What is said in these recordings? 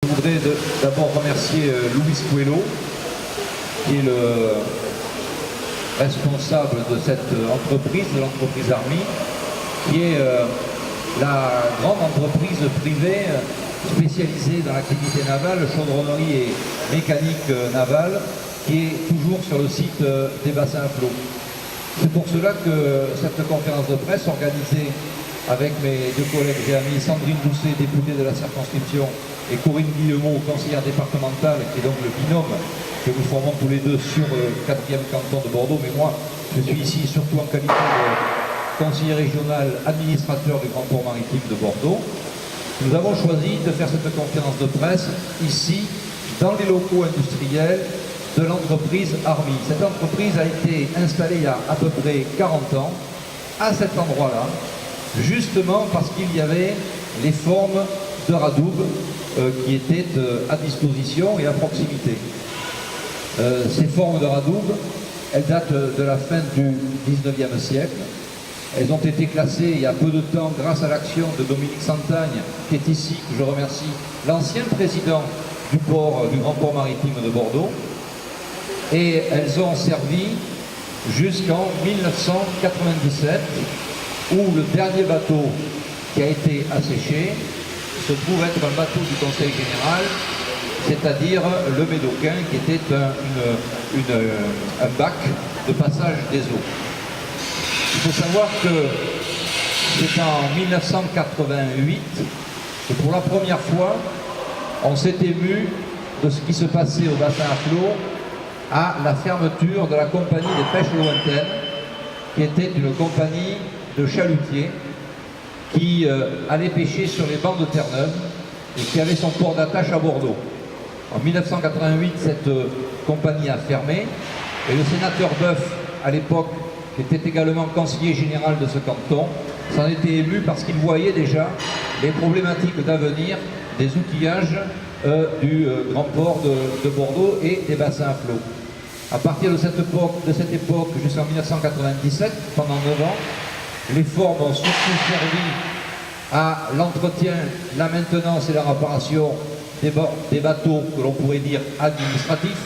Je voudrais d'abord remercier Luis Coelho, qui est le responsable de cette entreprise, de l'entreprise Army, qui est la grande entreprise privée spécialisée dans l'activité navale, chaudronnerie et mécanique navale, qui est toujours sur le site des bassins à flot. C'est pour cela que cette conférence de presse organisée avec mes deux collègues et amis, Sandrine Doucet, députée de la circonscription, et Corinne Guillemot, conseillère départementale, qui est donc le binôme que nous formons tous les deux sur le 4e canton de Bordeaux. Mais moi, je suis ici surtout en qualité de conseiller régional, administrateur du Grand Port Maritime de Bordeaux. Nous avons choisi de faire cette conférence de presse ici, dans les locaux industriels de l'entreprise Army. Cette entreprise a été installée il y a à peu près 40 ans, à cet endroit-là, justement parce qu'il y avait les formes de radoub qui étaient à disposition et à proximité. Ces formes de radoub, elles datent de la fin du 19e siècle. Elles ont été classées il y a peu de temps grâce à l'action de Dominique Santagne, qui est ici, que je remercie, l'ancien président du Grand Port Maritime de Bordeaux. Et elles ont servi jusqu'en 1997, où le dernier bateau qui a été asséché se trouve être un bateau du Conseil général, c'est-à-dire le Médocain, qui était un bac de passage des eaux. Il faut savoir que c'est en 1988 que pour la première fois, on s'est ému de ce qui se passait au bassin à flot à la fermeture de la compagnie des pêches lointaines, qui était une compagnie de chalutiers qui allait pêcher sur les bancs de Terre-Neuve et qui avait son port d'attache à Bordeaux. En 1988, cette compagnie a fermé et le sénateur Boeuf, à l'époque, qui était également conseiller général de ce canton, s'en était ému parce qu'il voyait déjà les problématiques d'avenir des outillages du grand port de Bordeaux et des bassins à flot. À partir de cette époque jusqu'en 1997, pendant 9 ans, les formes ont surtout servi à l'entretien, la maintenance et la réparation des bateaux que l'on pourrait dire administratifs,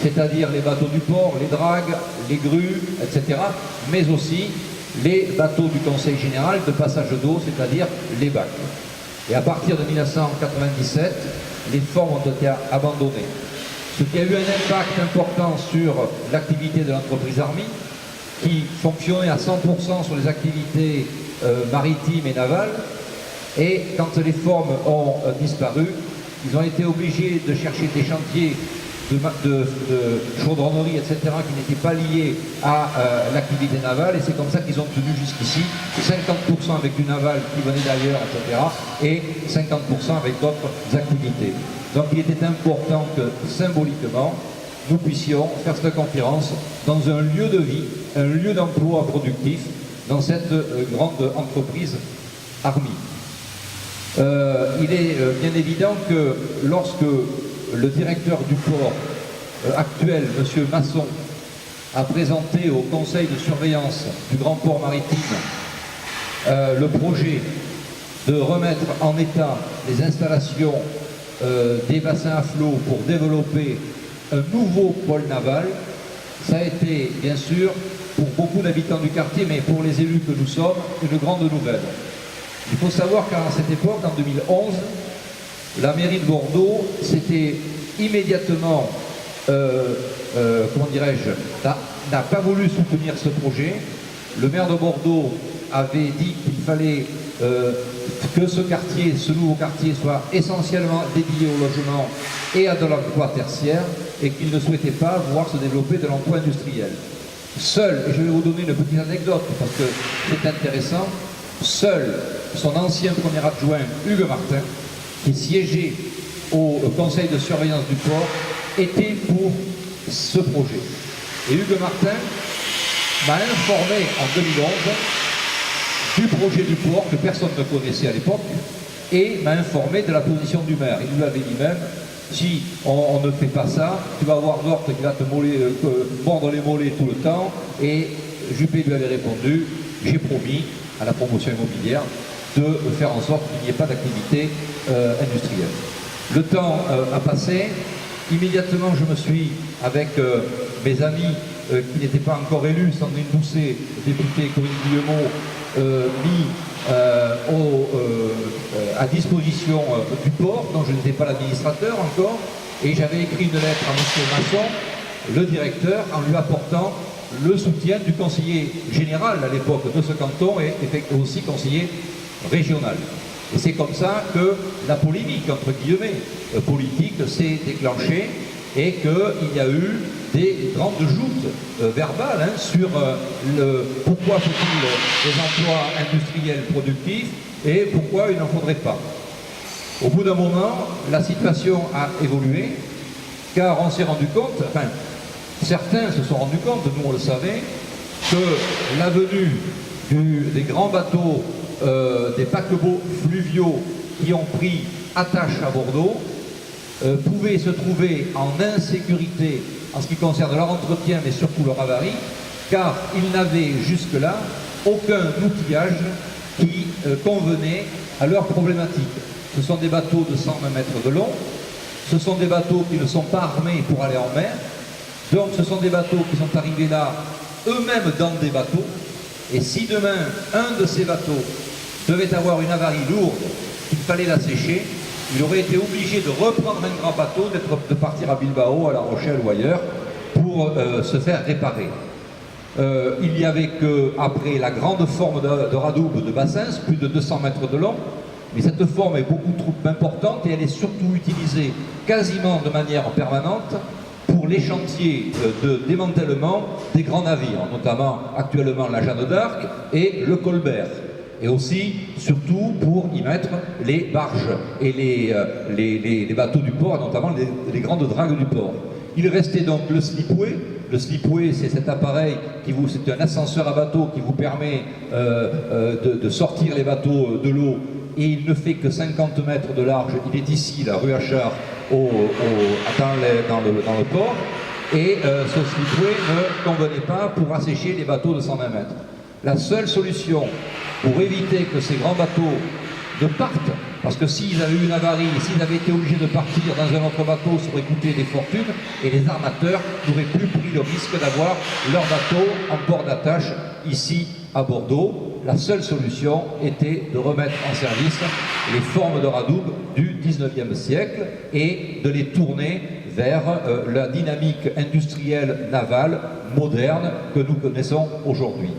c'est-à-dire les bateaux du port, les dragues, les grues, etc., mais aussi les bateaux du Conseil général de passage d'eau, c'est-à-dire les bacs. Et à partir de 1997, les formes ont été abandonnées. Ce qui a eu un impact important sur l'activité de l'entreprise Army, qui fonctionnait à 100% sur les activités maritimes et navales. Et quand les formes ont disparu, ils ont été obligés de chercher des chantiers de chaudronnerie, etc., qui n'étaient pas liés à l'activité navale, et c'est comme ça qu'ils ont tenu jusqu'ici 50% avec du naval qui venait d'ailleurs, etc., et 50% avec d'autres activités. Donc il était important que, symboliquement, nous puissions faire cette conférence dans un lieu de vie, un lieu d'emploi productif, dans cette grande entreprise Army. Il est bien évident que lorsque le directeur du port actuel, M. Masson, a présenté au conseil de surveillance du Grand Port Maritime le projet de remettre en état les installations des bassins à flot pour développer un nouveau pôle naval, ça a été bien sûr pour beaucoup d'habitants du quartier, mais pour les élus que nous sommes, une grande nouvelle. Il faut savoir qu'à cette époque, en 2011, la mairie de Bordeaux s'était immédiatement, comment dirais-je, n'a pas voulu soutenir ce projet. Le maire de Bordeaux avait dit qu'il fallait que ce nouveau quartier soit essentiellement dédié au logement et à de l'emploi tertiaire, et qu'il ne souhaitait pas voir se développer de l'emploi industriel. Seul, et je vais vous donner une petite anecdote parce que c'est intéressant, seul son ancien premier adjoint, Hugues Martin, qui siégeait au conseil de surveillance du port, était pour ce projet. Et Hugues Martin m'a informé en 2011 du projet du port que personne ne connaissait à l'époque et m'a informé de la position du maire. Il lui avait dit même, si on ne fait pas ça, tu vas avoir l'ordre qui va te mordre les mollets tout le temps. Et Juppé lui avait répondu, j'ai promis à la promotion immobilière de faire en sorte qu'il n'y ait pas d'activité industrielle. Le temps a passé. Immédiatement, je me suis, avec mes amis qui n'étaient pas encore élus, Sandrine Doucet, députée, Corinne Guillemot, mis à disposition du port, dont je n'étais pas l'administrateur encore, et j'avais écrit une lettre à M. Masson, le directeur, en lui apportant le soutien du conseiller général à l'époque de ce canton et aussi conseiller régional. Et c'est comme ça que la polémique, entre guillemets, politique s'est déclenchée et qu'il y a eu des grandes joutes verbales sur pourquoi faut-il des emplois industriels productifs et pourquoi il n'en faudrait pas. Au bout d'un moment, la situation a évolué, car on s'est rendu compte, enfin, certains se sont rendus compte, nous on le savait, que la venue des grands bateaux, des paquebots fluviaux qui ont pris attache à Bordeaux, pouvaient se trouver en insécurité en ce qui concerne leur entretien, mais surtout leur avarie, car ils n'avaient jusque-là aucun outillage qui convenait à leur problématique. Ce sont des bateaux de 120 mètres de long, ce sont des bateaux qui ne sont pas armés pour aller en mer, donc ce sont des bateaux qui sont arrivés là eux-mêmes dans des bateaux, et si demain un de ces bateaux devait avoir une avarie lourde, qu'il fallait la sécher, il aurait été obligé de reprendre un grand bateau, de partir à Bilbao, à La Rochelle ou ailleurs, pour se faire réparer. Il n'y avait qu'après la grande forme de Radoub de Bassens, plus de 200 mètres de long, mais cette forme est beaucoup trop importante et elle est surtout utilisée quasiment de manière permanente pour les chantiers de démantèlement des grands navires, notamment actuellement la Jeanne d'Arc et le Colbert. Et aussi, surtout, pour y mettre les barges et les bateaux du port, notamment les grandes dragues du port. Il restait donc le slipway. Le slipway, c'est cet appareil, c'est un ascenseur à bateau qui vous permet de sortir les bateaux de l'eau, et il ne fait que 50 mètres de large. Il est ici, la rue Achard, dans le port, et ce slipway ne convenait pas pour assécher les bateaux de 120 mètres. La seule solution pour éviter que ces grands bateaux ne partent, parce que s'ils avaient eu une avarie, s'ils avaient été obligés de partir dans un autre bateau, ça aurait coûté des fortunes, et les armateurs n'auraient plus pris le risque d'avoir leur bateau en port d'attache ici à Bordeaux. La seule solution était de remettre en service les formes de Radoub du 19e siècle et de les tourner vers la dynamique industrielle navale moderne que nous connaissons aujourd'hui.